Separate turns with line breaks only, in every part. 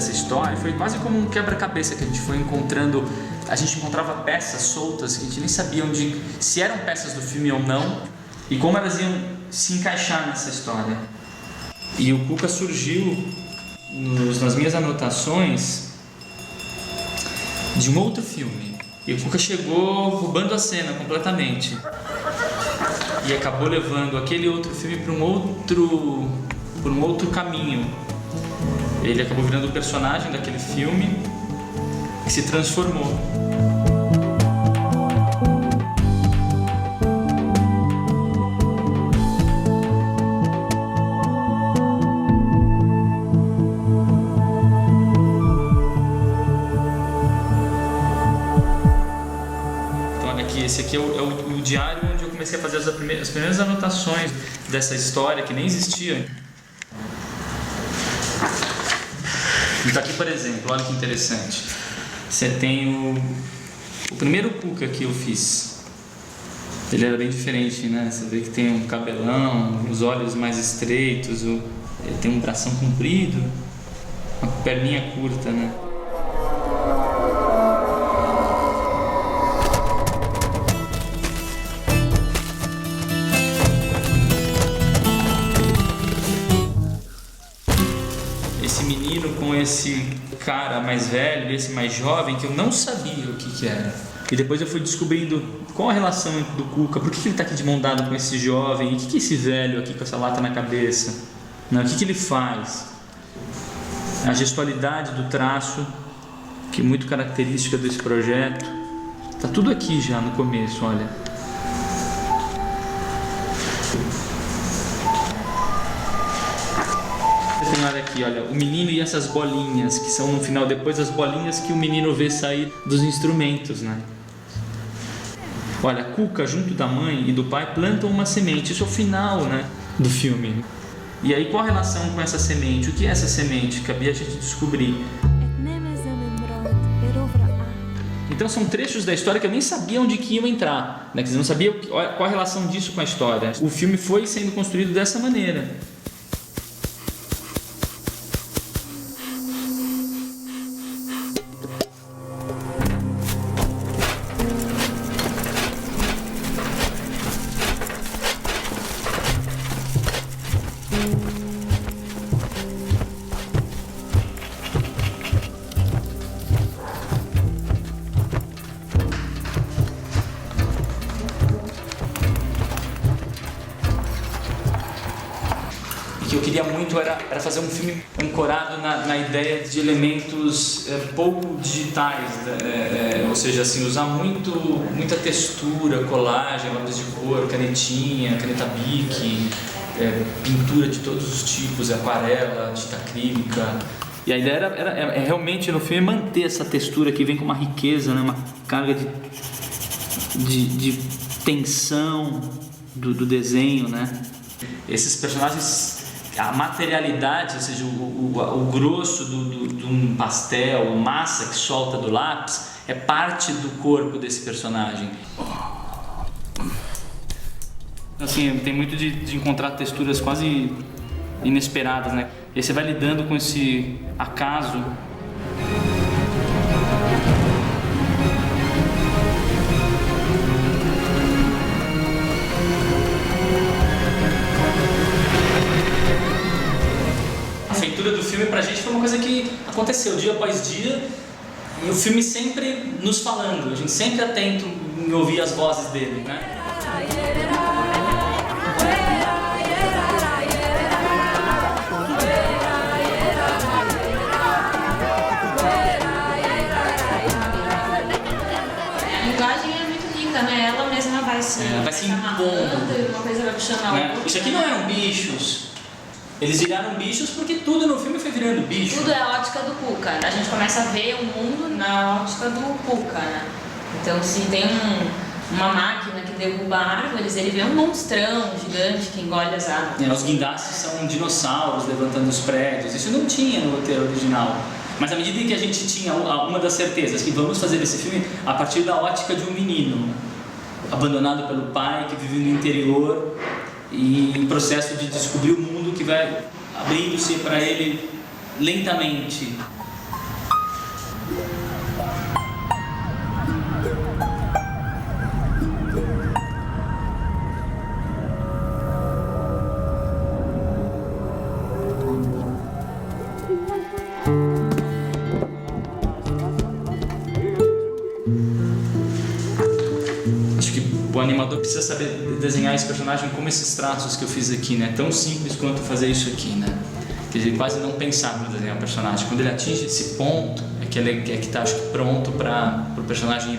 dessa história foi quase como um quebra-cabeça que a gente foi encontrando. A gente encontrava peças soltas que a gente nem sabia se eram peças do filme ou não e como elas iam se encaixar nessa história. E o Cuca surgiu nas minhas anotações de um outro filme. E o Cuca chegou roubando a cena completamente. E acabou levando aquele outro filme para um outro caminho. Ele acabou virando o personagem daquele filme e se transformou. Então olha aqui, esse aqui é o diário onde eu comecei a fazer as primeiras anotações dessa história que nem existia. Então aqui, por exemplo, olha que interessante. Você tem o primeiro Cuca que eu fiz. Ele era bem diferente, né? Você vê que tem um cabelão, os olhos mais estreitos, ele tem um bração comprido, uma perninha curta, né? Esse menino com esse cara mais velho, esse mais jovem, que eu não sabia o que era. E depois eu fui descobrindo qual a relação do Cuca, por que ele está aqui de mão dada com esse jovem, e o que é esse velho aqui com essa lata na cabeça? Não, o que ele faz? A gestualidade do traço, que é muito característica desse projeto. Está tudo aqui já no começo, olha. Olha aqui, olha, o menino e essas bolinhas, que são no final, depois as bolinhas que o menino vê sair dos instrumentos, né? Olha, Cuca junto da mãe e do pai plantam uma semente, isso é o final, né, do filme. E aí qual a relação com essa semente? O que é essa semente? Cabia a gente descobrir. Então são trechos da história que eu nem sabia onde que iam entrar, né? Eu não sabia qual a relação disso com a história. O filme foi sendo construído dessa maneira. O que eu queria muito era fazer um filme ancorado na ideia de elementos pouco digitais, ou seja, assim, usar muita textura, colagem, lápis de cor, canetinha, caneta Bic, pintura de todos os tipos, aquarela, tinta acrílica. E a ideia era realmente no filme manter essa textura que vem com uma riqueza, né, uma carga de tensão do desenho, né? Esses personagens, a materialidade, ou seja, o grosso de um pastel, a massa que solta do lápis, é parte do corpo desse personagem. Assim, tem muito de encontrar texturas quase inesperadas, né? E aí você vai lidando com esse acaso. A feitura do filme pra gente foi uma coisa que aconteceu dia após dia, e o filme sempre nos falando, a gente sempre atento em ouvir as vozes dele, né?
A linguagem é muito linda, né? Ela mesma vai se
impondo,
e uma coisa vai puxando a outra.
Isso aqui não eram bichos. Eles viraram bichos porque tudo no filme foi virando bicho.
Tudo é a ótica do Cuca. A gente começa a ver o mundo na ótica do Cuca, né? Então, se tem uma máquina que derruba árvores, ele vê um monstrão gigante que engole as árvores.
Os guindastes são dinossauros levantando os prédios. Isso não tinha no roteiro original. Mas à medida em que a gente tinha uma das certezas que vamos fazer esse filme a partir da ótica de um menino abandonado pelo pai, que vive no interior e em processo de descobrir o mundo que vai abrindo-se para ele lentamente. animador precisa saber desenhar esse personagem como esses traços que eu fiz aqui, né? Tão simples quanto fazer isso aqui, né? Quer dizer, quase não pensar para desenhar o personagem. Quando ele atinge esse ponto, é que tá, acho que, pronto para o personagem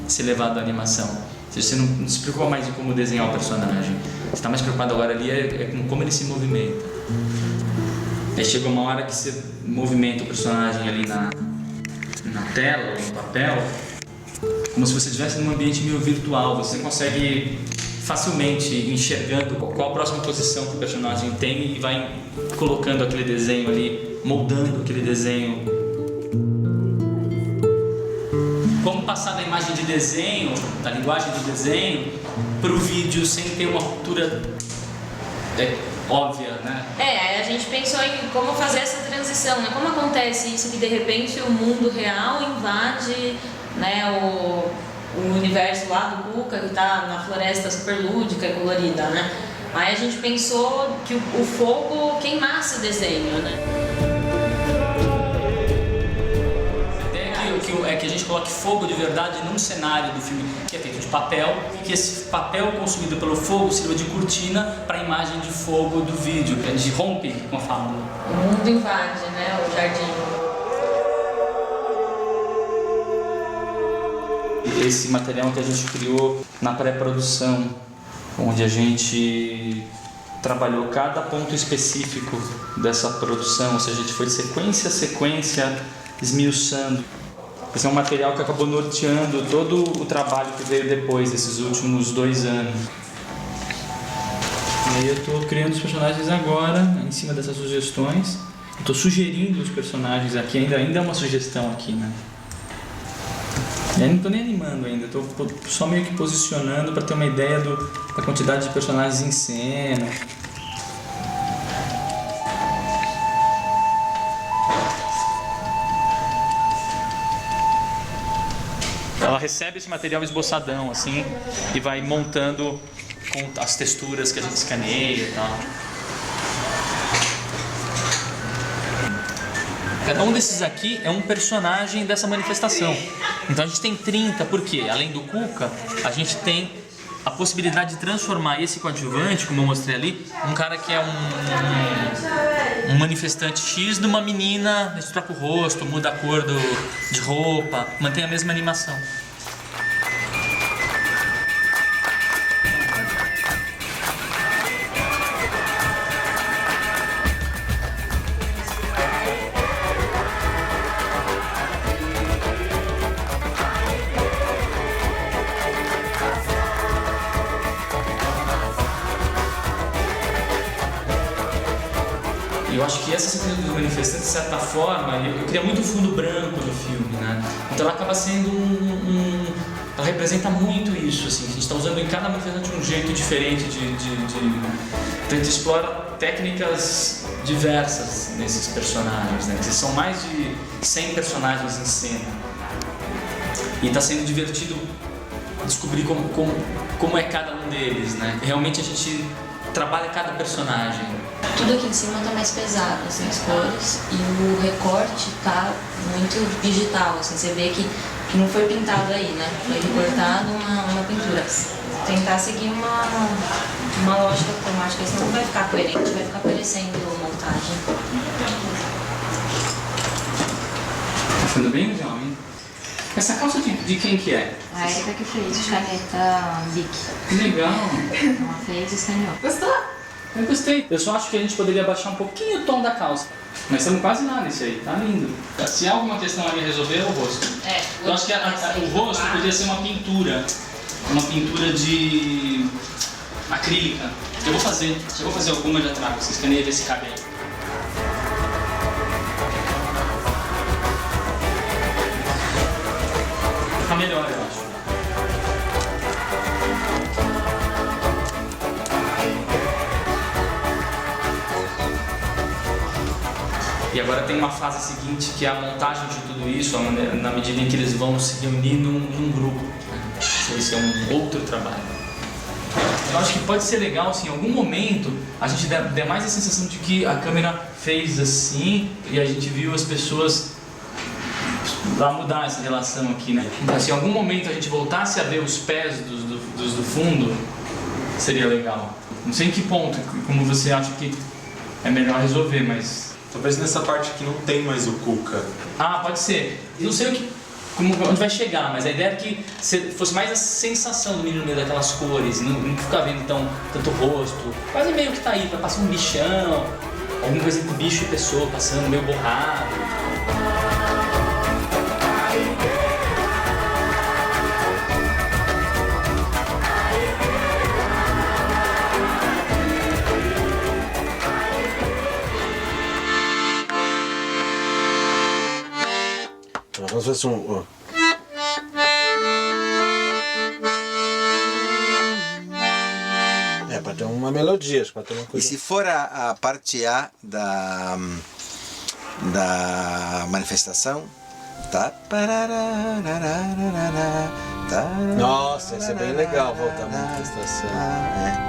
ser levado à animação. Ou seja, você não se preocupa mais em como desenhar o personagem. Você está mais preocupado agora ali com como ele se movimenta. Aí chega uma hora que você movimenta o personagem ali na tela ou no papel, como se você estivesse num ambiente meio virtual. Você consegue facilmente enxergando qual a próxima posição que o personagem tem e vai colocando aquele desenho ali, moldando aquele desenho. Como passar da imagem de desenho, da linguagem do desenho, para o vídeo sem ter uma ruptura óbvia, né?
Aí a gente pensou em como fazer essa transição, né? Como acontece isso que de repente o mundo real invade, né, o universo lá do Cuca, que está na floresta super lúdica e colorida, né? Aí a gente pensou que o fogo queimasse o desenho, né?
É que a gente coloque fogo de verdade num cenário do filme que é feito de papel, e que esse papel consumido pelo fogo sirva de cortina para a imagem de fogo do vídeo, que a gente rompe com a fábula.
O mundo invade, né, o jardim.
Esse material que a gente criou na pré-produção, onde a gente trabalhou cada ponto específico dessa produção, ou seja, a gente foi sequência a sequência esmiuçando. Esse é um material que acabou norteando todo o trabalho que veio depois, desses últimos 2 anos. E aí eu estou criando os personagens agora, em cima dessas sugestões. Estou sugerindo os personagens aqui, ainda é uma sugestão aqui, né? Eu não estou nem animando ainda, estou só meio que posicionando para ter uma ideia da quantidade de personagens em cena. Ela recebe esse material esboçadão assim e vai montando com as texturas que a gente escaneia e tal. Cada um desses aqui é um personagem dessa manifestação. Então a gente tem 30, porque além do Cuca, a gente tem a possibilidade de transformar esse coadjuvante, como eu mostrei ali, um cara que é um manifestante X numa menina, a gente troca o rosto, muda a cor de roupa, mantém a mesma animação. Eu acho que essa sequência dos manifestantes, de certa forma, eu queria muito o fundo branco do filme, né? Então ela acaba sendo ela representa muito isso, assim, a gente está usando em cada manifestante um jeito diferente então a gente explora técnicas diversas nesses personagens, né? São mais de 100 personagens em cena. E está sendo divertido descobrir como é cada um deles, né? Realmente a gente trabalha cada personagem.
Tudo aqui em cima tá mais pesado, assim, as cores, e o recorte tá muito digital, assim, você vê que não foi pintado aí, né? Foi recortado uma pintura. Tentar seguir uma lógica cromática, senão não vai ficar coerente, vai ficar parecendo montagem.
Tá ficando bem, João? Essa calça de quem que é?
A Erika que fez, de caneta Bic.
Que legal!
Ela fez e escaneou.
Gostou?
Eu gostei. Eu só acho que a gente poderia baixar um pouquinho o tom da calça. Mas estamos quase lá nesse aí, tá lindo. Se há alguma questão ali resolver, é o rosto. Eu acho que o rosto podia ser uma pintura de acrílica. Eu vou fazer alguma, já trago. Você escaneia e vê se cabe aí. Tá melhor, eu acho. E agora tem uma fase seguinte que é a montagem de tudo isso, na medida em que eles vão se reunir num grupo. Esse é um outro trabalho. Eu acho que pode ser legal se em algum momento a gente der mais a sensação de que a câmera fez assim e a gente viu as pessoas lá mudar essa relação aqui, né? Então se em algum momento a gente voltasse a ver os pés dos do fundo seria legal. Não sei em que ponto, como você acha que é melhor resolver, mas...
Talvez nessa parte aqui não tem mais o Cuca.
Ah, pode ser. Não sei onde vai chegar, mas a ideia é que fosse mais a sensação do menino no meio daquelas cores, não ficar vendo tanto rosto. Quase meio que tá aí, vai passar um bichão, alguma coisa entre bicho e pessoa passando, meio borrado.
Vamos fazer um... para ter uma melodia, para ter uma coisa...
E se for a parte A da manifestação, tá?
Nossa, isso é bem legal, voltar à manifestação.